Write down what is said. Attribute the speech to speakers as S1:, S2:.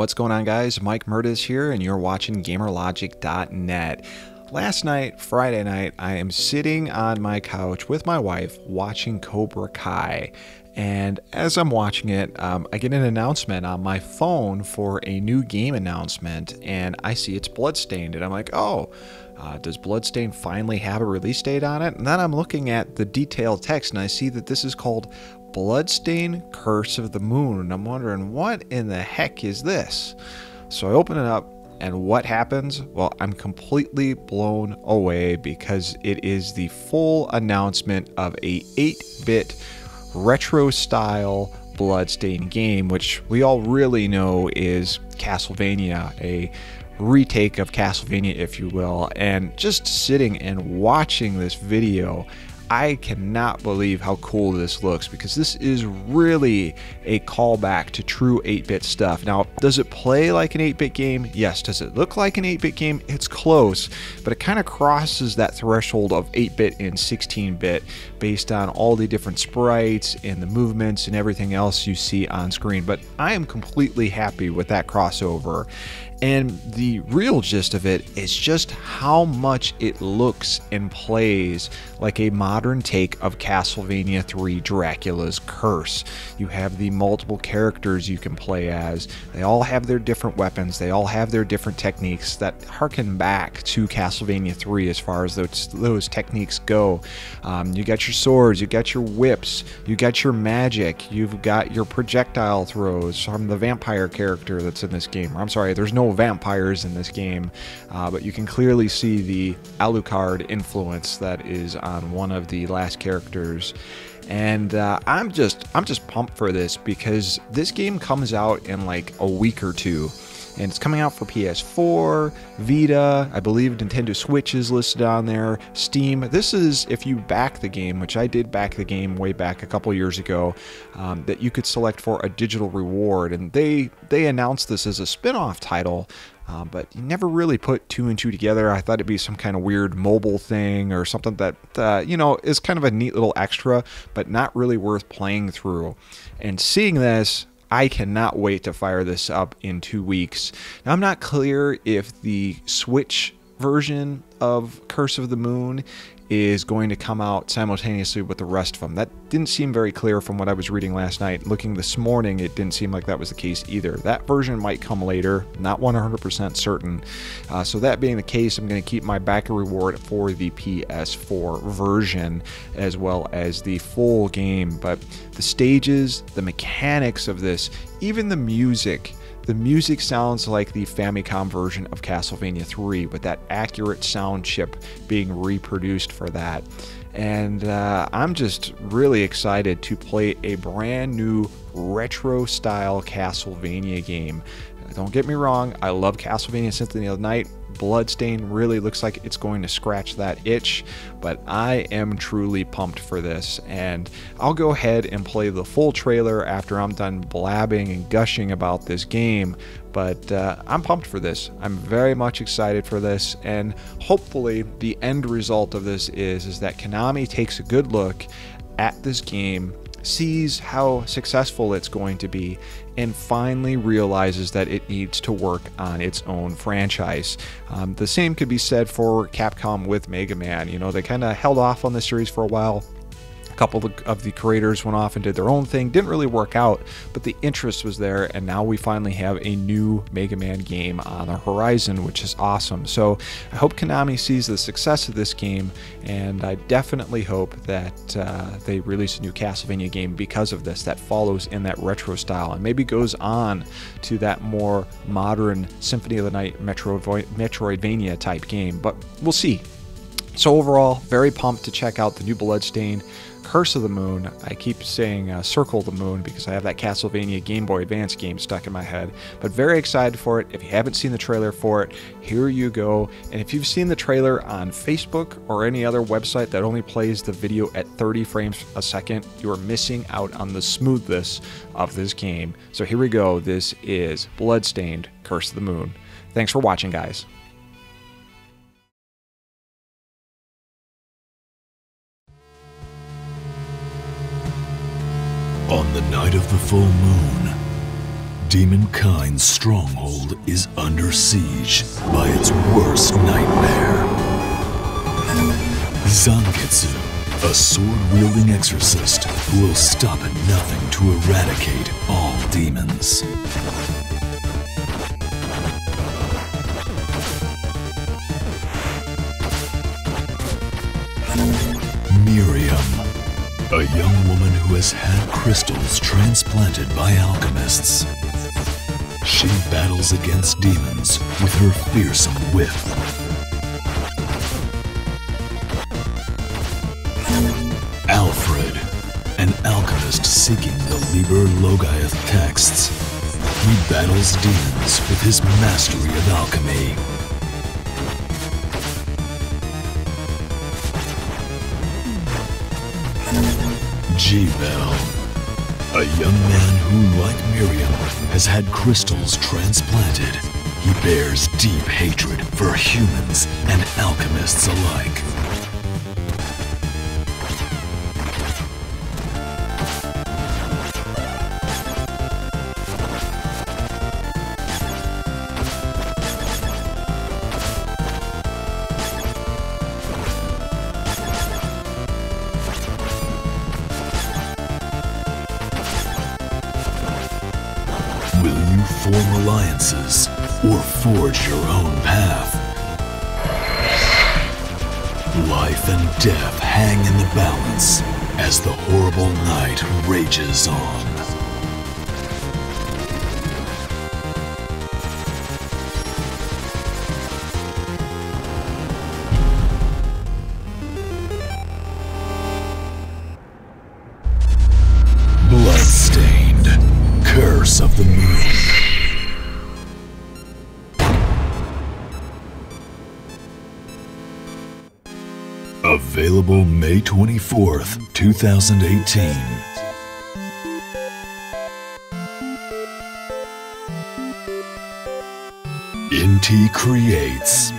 S1: What's going on, guys? Mike Murtis here, and you're watching GamerLogic.net. Last night, Friday night, I am sitting on my couch with my wife watching Cobra Kai. And as I'm watching it, I get an announcement on my phone for a new game announcement, and I see it's Bloodstained, and I'm like, oh, does Bloodstained finally have a release date on it? And then I'm looking at the detailed text, and I see that this is called Bloodstained Curse of the Moon, and I'm wondering, what in the heck is this? So I open it up, and what happens? Well, I'm completely blown away because it is the full announcement of a 8-bit retro style Bloodstained game, which we all really know is Castlevania, a retake of Castlevania, if you will. And just sitting and watching this video, I cannot believe how cool this looks, because this is really a callback to true 8-bit stuff. Now, does it play like an 8-bit game? Yes. Does it look like an 8-bit game? It's close, but it kind of crosses that threshold of 8-bit and 16-bit based on all the different sprites and the movements and everything else you see on screen. But I am completely happy with that crossover. And the real gist of it is just how much it looks and plays like a modern take of Castlevania 3 Dracula's Curse. You have the multiple characters you can play as. They all have their different weapons. They all have their different techniques that harken back to Castlevania 3 as far as those techniques go. You got your swords, you got your whips, you got your magic, you've got your projectile throws from the vampire character that's in this game. I'm sorry, there's no vampires in this game, but you can clearly see the Alucard influence that is on one of the last characters. And I'm just pumped for this, because this game comes out in like a week or two, and it's coming out for PS4, Vita, I believe Nintendo Switch is listed on there, Steam. This is if you back the game, which I did back the game way back a couple years ago, that you could select for a digital reward. And they announced this as a spin-off title, but you never really put two and two together. I thought it'd be some kind of weird mobile thing or something that, you know, is kind of a neat little extra, but not really worth playing through. And seeing this, I cannot wait to fire this up in 2 weeks. Now, I'm not clear if the Switch version of Curse of the Moon is going to come out simultaneously with the rest of them. That didn't seem very clear from what I was reading last night. Looking this morning, it didn't seem like that was the case either. That version might come later, not 100% certain. So that being the case, I'm going to keep my backer reward for the PS4 version as well as the full game. But the stages, the mechanics of this, even the music sounds like the Famicom version of Castlevania 3, with that accurate sound chip being reproduced for that. And I'm just really excited to play a brand new retro style Castlevania game. Don't get me wrong, I love Castlevania Symphony of the Night. Bloodstained really looks like it's going to scratch that itch, but I am truly pumped for this. And I'll go ahead and play the full trailer after I'm done blabbing and gushing about this game. But I'm pumped for this. I'm very much excited for this, and hopefully the end result of this is that Konami takes a good look at this game, sees how successful it's going to be, and finally realizes that it needs to work on its own franchise. The same could be said for Capcom with Mega Man. You know, they kind of held off on the series for a while. A couple of the creators went off and did their own thing. Didn't really work out, but the interest was there, and now we finally have a new Mega Man game on the horizon, which is awesome. So I hope Konami sees the success of this game, and I definitely hope that they release a new Castlevania game because of this, that follows in that retro style and maybe goes on to that more modern Symphony of the Night Metroidvania type game, but we'll see. So overall, very pumped to check out the new Bloodstained Curse of the Moon. I keep saying Circle of the Moon because I have that Castlevania Game Boy Advance game stuck in my head, but very excited for it. If you haven't seen the trailer for it, here you go. And if you've seen the trailer on Facebook or any other website that only plays the video at 30 frames a second, you are missing out on the smoothness of this game. So here we go. This is Bloodstained Curse of the Moon. Thanks for watching, guys.
S2: On the night of the full moon, Demonkind's stronghold is under siege by its worst nightmare. Zangetsu, a sword-wielding exorcist who will stop at nothing to eradicate all demons. Miriam, a young woman who has had crystals transplanted by alchemists. She battles against demons with her fearsome whip. Alfred, an alchemist seeking the Liber Logaeth texts. He battles demons with his mastery of alchemy. G-Bell, a young man who, like Miriam, has had crystals transplanted. He bears deep hatred for humans and alchemists alike. Will you form alliances or forge your own path? Life and death hang in the balance as the horrible night rages on. Bloodstained, Curse of the Moon. Available May 24th, 2018. NT Creates.